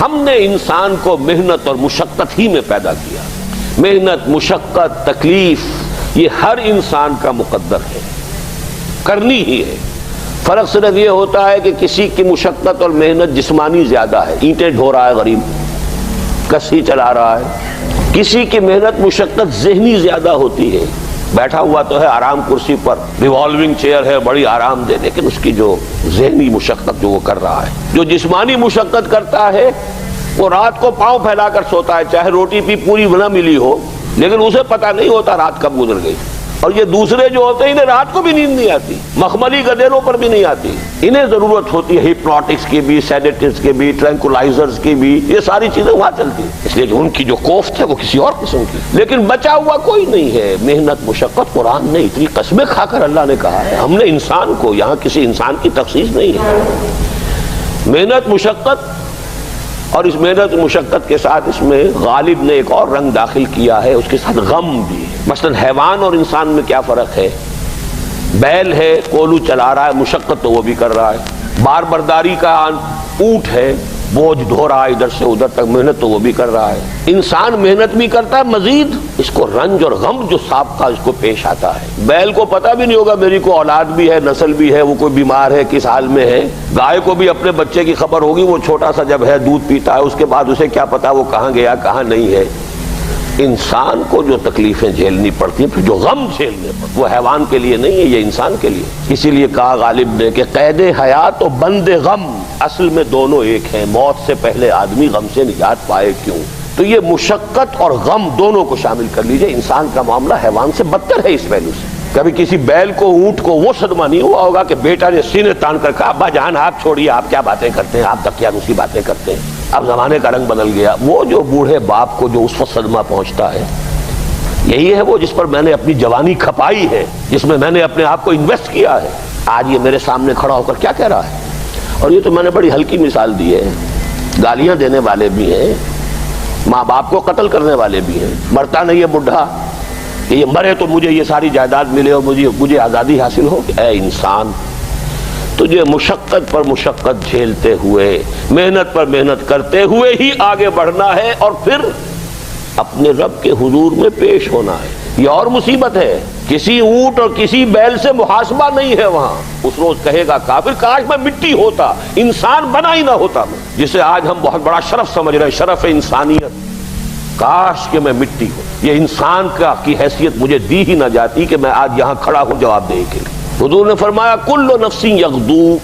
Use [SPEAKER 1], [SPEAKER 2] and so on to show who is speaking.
[SPEAKER 1] ہم نے انسان کو محنت اور مشقت ہی میں پیدا کیا. محنت، مشقت، تکلیف یہ ہر انسان کا مقدر ہے، کرنی ہی ہے. فرق صرف یہ ہوتا ہے کہ کسی کی مشقت اور محنت جسمانی زیادہ ہے، اینٹیں ڈھو رہا ہے غریب، کسی چلا رہا ہے. کسی کی محنت مشقت ذہنی زیادہ ہوتی ہے، بیٹھا ہوا تو ہے آرام کرسی پر، ریوالونگ چیئر ہے بڑی آرام دہ، لیکن اس کی جو ذہنی مشقت جو وہ کر رہا ہے. جو جسمانی مشقت کرتا ہے وہ رات کو پاؤں پھیلا کر سوتا ہے، چاہے روٹی بھی پوری نہ ملی ہو، لیکن اسے پتہ نہیں ہوتا رات کب گزر گئی. اور یہ دوسرے جو ہوتے ہیں انہیں رات کو بھی نیند نہیں آتی، مخملی گدیروں پر بھی نہیں آتی. انہیں ضرورت ہوتی ہے ہپنوٹکس کی بھی، سیڈیٹیوز کی بھی، ٹرینکولائزرز کی بھی، یہ ساری چیزیں وہاں چلتی ہیں، اس لیے کہ ان کی جو کوفت ہے وہ کسی اور قسم کی. لیکن بچا ہوا کوئی نہیں ہے. محنت، مشقت قرآن نے اتنی قسمیں کھا کر اللہ نے کہا ہے. ہم نے انسان کو، یہاں کسی انسان کی تخصیص نہیں ہے. محنت، مشقت، اور اس محنت مشقت کے ساتھ اس میں غالب نے ایک اور رنگ داخل کیا ہے، اس کے ساتھ غم بھی. مثلا حیوان اور انسان میں کیا فرق ہے؟ بیل ہے، کولو چلا رہا ہے، مشقت تو وہ بھی کر رہا ہے. بار برداری کا اونٹ ہے، بوجھ ڈھو رہا ہے ادھر سے ادھر تک، محنت تو وہ بھی کر رہا ہے. انسان محنت بھی کرتا ہے، مزید اس کو رنج اور غم جو سابقہ اس کو پیش آتا ہے. بیل کو پتہ بھی نہیں ہوگا میری کو اولاد بھی ہے، نسل بھی ہے، وہ کوئی بیمار ہے، کس حال میں ہے. گائے کو بھی اپنے بچے کی خبر ہوگی، وہ چھوٹا سا جب ہے دودھ پیتا ہے، اس کے بعد اسے کیا پتا وہ کہاں گیا کہاں نہیں ہے. انسان کو جو تکلیفیں جھیلنی پڑتی ہیں، پھر جو غم جھیلنے پڑتے، وہ حیوان کے لیے نہیں ہے، یہ انسان کے لیے. اسی لیے کہا غالب نے کہ قید حیات و بند غم اصل میں دونوں ایک ہیں. موت سے پہلے آدمی غم سے نجات پائے کیوں؟ تو یہ مشقت اور غم دونوں کو شامل کر لیجئے. انسان کا معاملہ حیوان سے بدتر ہے اس پہلو سے. کبھی کسی بیل کو، اونٹ کو وہ صدمہ نہیں ہوا ہوگا کہ بیٹا نے سینے تان کر کہا ابا جان آپ چھوڑیے، آپ کیا باتیں کرتے ہیں، آپ دقیانوسی باتیں کرتے ہیں، اب زمانے کا رنگ بدل گیا. وہ جو بوڑھے باپ کو جو اس وقت صدمہ پہنچتا ہے، یہی ہے وہ جس پر میں نے اپنی جوانی کھپائی ہے، جس میں میں نے اپنے آپ کو انویسٹ کیا ہے. آج یہ میرے سامنے کھڑا ہو کر کیا کہہ رہا ہے. اور یہ تو میں نے بڑی ہلکی مثال دی ہے. گالیاں دینے والے بھی ہیں، ماں باپ کو قتل کرنے والے بھی ہیں. مرتا نہیں ہے بڈھا کہ یہ مرے تو مجھے یہ ساری جائیداد ملے اور مجھے آزادی حاصل ہو. اے انسان، تجھے مشقت پر مشقت جھیلتے ہوئے، محنت پر محنت کرتے ہوئے ہی آگے بڑھنا ہے، اور پھر اپنے رب کے حضور میں پیش ہونا ہے. یہ اور مصیبت ہے. کسی اونٹ اور کسی بیل سے محاسبہ نہیں ہے وہاں. اس روز کہے گا کافر کاش میں مٹی ہوتا، انسان بنا ہی نہ ہوتا میں، جسے آج ہم بہت بڑا شرف سمجھ رہے ہیں، شرف انسانیت. کاش کہ میں مٹی ہوں، یہ انسان کی حیثیت مجھے دی ہی نہ جاتی کہ میں آج یہاں کھڑا ہوں جواب دے کے. حضور نے فرمایا کل نفس یغدو